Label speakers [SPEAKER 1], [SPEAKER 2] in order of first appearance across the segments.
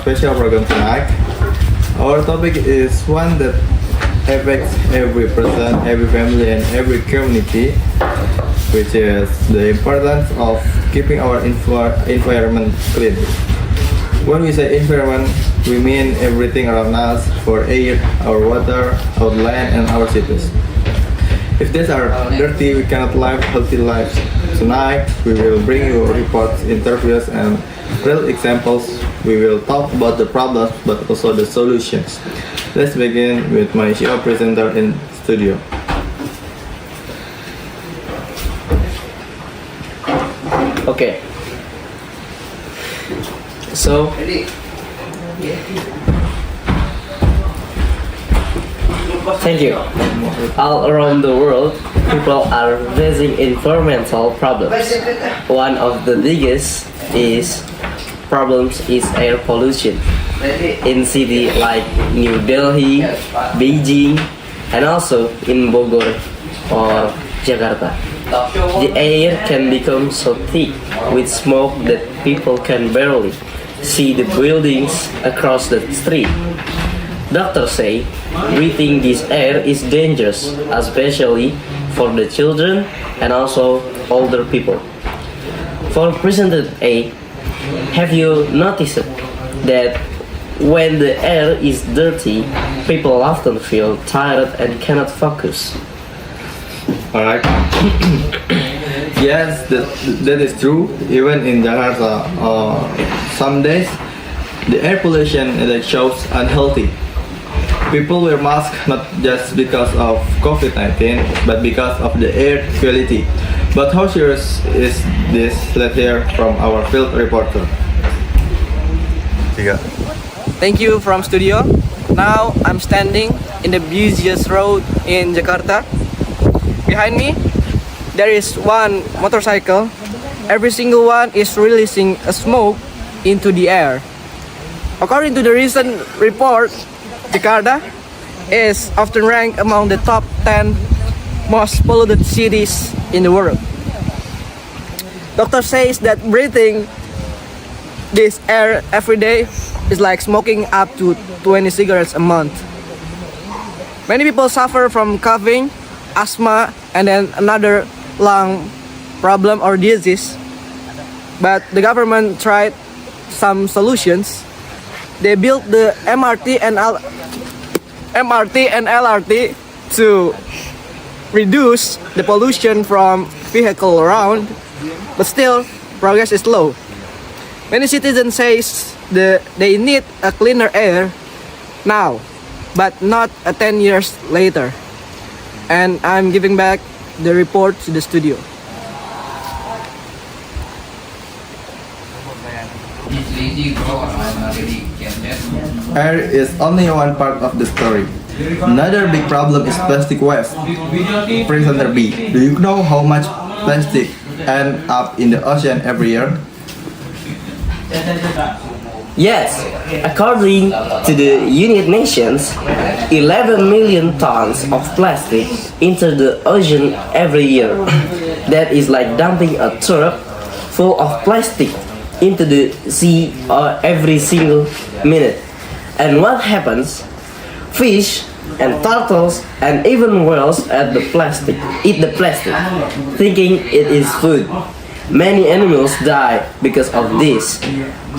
[SPEAKER 1] special program tonight. Our topic is one that affects every person, every family, and every community, which is the importance of keeping our environment clean. When we say environment, we mean everything around us, for air, our water, our land, and our cities. If these are dirty, we cannot live healthy lives. Tonight, we will bring you reports, interviews, and real examples. We will talk about the problems, but also the solutions. Let's begin with my show presenter in studio.
[SPEAKER 2] Okay. So, thank you. All around the world, people are facing environmental problems. One of the biggest problems is air pollution. In cities like New Delhi, Beijing, and also in Bogor or Jakarta. The air can become so thick with smoke that people can barely see the buildings across the street. Doctors say breathing this air is dangerous, especially for the children and also older people. For President A, have you noticed that when the air is dirty, people often feel tired and cannot focus?
[SPEAKER 1] Alright. Yes, that is true. Even in Jakarta, some days the air pollution that shows unhealthy. People wear masks not just because of COVID-19, but because of the air quality. But how serious is this? Let's hear from our field reporter.
[SPEAKER 3] Thank you from studio. Now I'm standing in the busiest road in Jakarta. Behind me, there is one motorcycle. Every single one is releasing a smoke into the air. According to the recent report, Jakarta is often ranked among the top 10 most polluted cities in the world. Doctor says that breathing this air every day is like smoking up to 20 cigarettes a month. Many people suffer from coughing, asthma, and then another lung problem or disease. But the government tried some solutions. They built the MRT and LRT to reduce the pollution from vehicle around, but still progress is slow. Many citizens say they need a cleaner air now, but not 10 years later. And I'm giving back the report to the studio.
[SPEAKER 1] Air is only one part of the story. Another big problem is plastic waste. Presenter B, do you know how much plastic ends up in the ocean every year?
[SPEAKER 2] Yes, according to the United Nations, 11 million tons of plastic enter the ocean every year. That is like dumping a truck full of plastic into the sea every single minute. And what happens? Fish and turtles and even whales eat the plastic, thinking it is food. Many animals die because of this.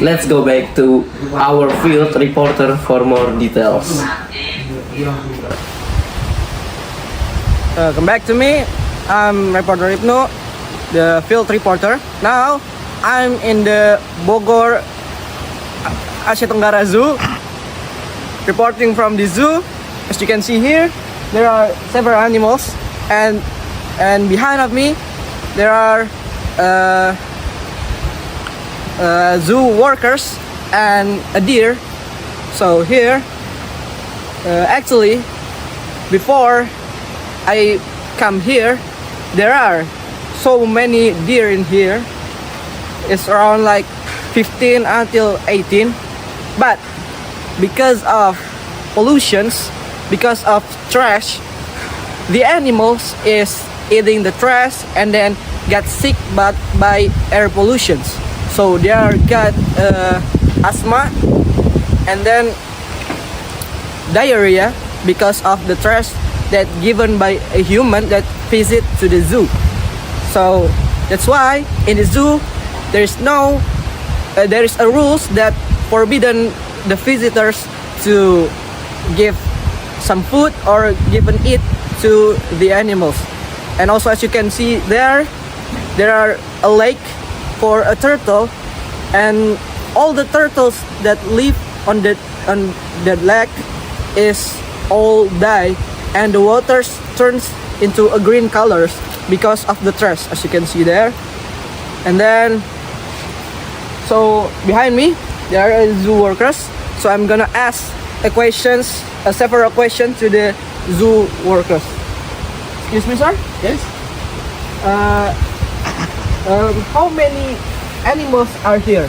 [SPEAKER 2] Let's go back to our field reporter for more details.
[SPEAKER 3] Come back to me. I'm reporter Ibnu, the field reporter. Now I'm in the Bogor Asia Tenggara Zoo, reporting from the zoo. As you can see here, there are several animals, and behind of me there are zoo workers and a deer. So here, actually, before I come here, there are so many deer in here. It's around like 15 until 18, but because of pollutions, because of trash, the animals is eating the trash and then get sick by air pollutions. So they are got asthma and then diarrhea because of the trash that given by a human that visit to the zoo. So that's why in the zoo there is a rules that forbidden the visitors to give some food or give an eat to the animals. And also, as you can see there are a lake for a turtle, and all the turtles that live on that lake is all die, and the water turns into a green colors because of the trash, as you can see there. And then, so behind me there are zoo workers. So I'm gonna ask several questions to the zoo workers. Excuse me, sir.
[SPEAKER 1] Yes.
[SPEAKER 3] How many animals are here?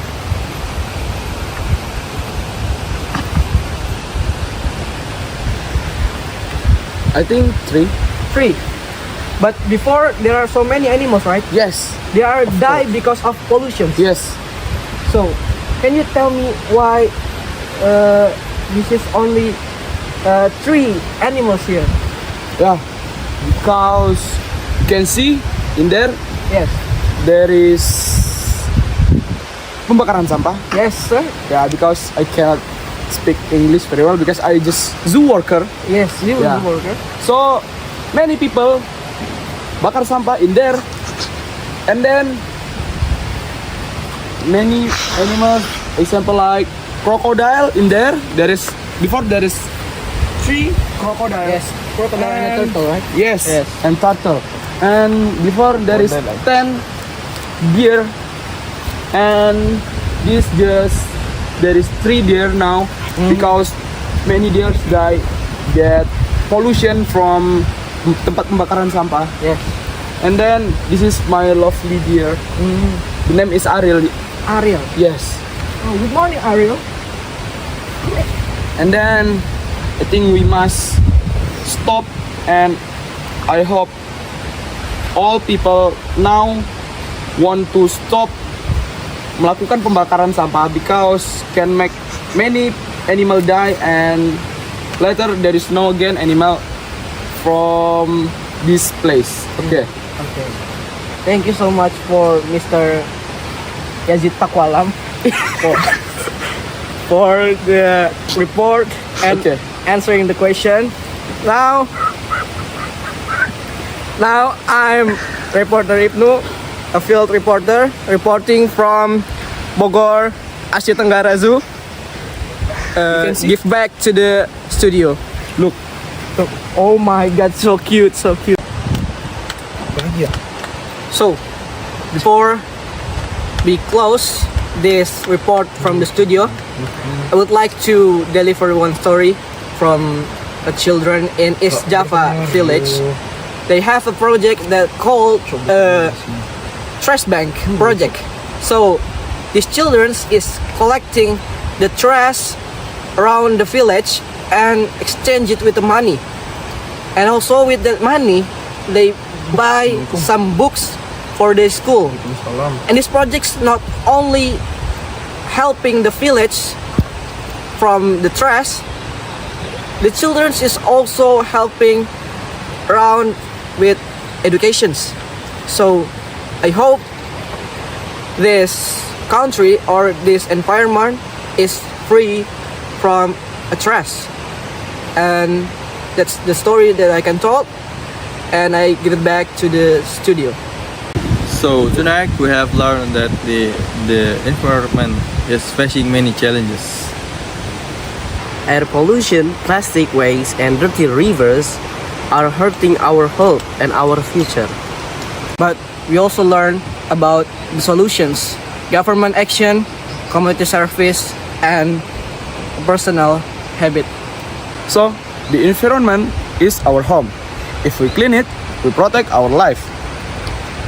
[SPEAKER 4] I think 3.
[SPEAKER 3] 3. But before there are so many animals, right?
[SPEAKER 4] Yes.
[SPEAKER 3] They are die because of pollution.
[SPEAKER 4] Yes.
[SPEAKER 3] So, can you tell me why this is only 3 animals here?
[SPEAKER 4] Yeah. Because you can see in there
[SPEAKER 3] Yes.
[SPEAKER 4] there is pembakaran sampah.
[SPEAKER 3] Yes, sir.
[SPEAKER 4] Yeah, because I cannot speak English very well because I just zoo worker.
[SPEAKER 3] Yes, you
[SPEAKER 4] Yeah.
[SPEAKER 3] worker.
[SPEAKER 4] So many people bakar sampah in there, and then many animals, example like crocodile in there. There is 3 crocodile.
[SPEAKER 3] Yes, crocodile and a turtle, right?
[SPEAKER 4] Yes,
[SPEAKER 3] Yes.
[SPEAKER 4] and turtle. And before there is 10 deer, and there is 3 deer now because many deer get pollution from tempat pembakaran sampah.
[SPEAKER 3] Yes.
[SPEAKER 4] And then this is my lovely deer. The name is Ariel.
[SPEAKER 3] Ariel.
[SPEAKER 4] Yes.
[SPEAKER 3] Oh, good morning, Ariel.
[SPEAKER 4] And then I think we must stop, and I hope all people now want to stop melakukan pembakaran sampah because can make many animal die, and later there is no again animal from this place. Okay.
[SPEAKER 3] Okay. Thank you so much for Mr. Yazid Takwalam for the report and
[SPEAKER 4] Okay.
[SPEAKER 3] answering the question. Now I'm reporter Ibnu, a field reporter reporting from Bogor, Asia Tenggara Zoo.
[SPEAKER 4] can see.
[SPEAKER 3] Give back to the studio.
[SPEAKER 4] Look.
[SPEAKER 3] Oh my god, so cute, so cute. So, before we close this report from the studio, I would like to deliver one story from the children in East Java village. They have a project that called Trash Bank project. So, these children is collecting the trash around the village and exchange it with the money. And also with that money, they buy some books for the school. And this project's not only helping the village from the trash, the children is also helping around with educations. So I hope this country or this environment is free from a trash. And that's the story that I can tell, and I give it back to the studio.
[SPEAKER 1] So tonight we have learned that the environment is facing many challenges.
[SPEAKER 2] Air pollution, plastic waste, and dirty rivers are hurting our health and our future.
[SPEAKER 3] But we also learn about the solutions, government action, community service, and personal habit.
[SPEAKER 4] So the environment is our home. If we clean it, we protect our life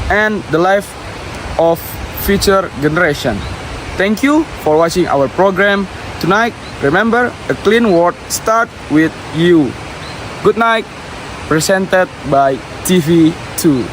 [SPEAKER 4] and the life of future generation. Thank you for watching our program tonight. Remember, a clean world start with you. Good night. Presented by TV2.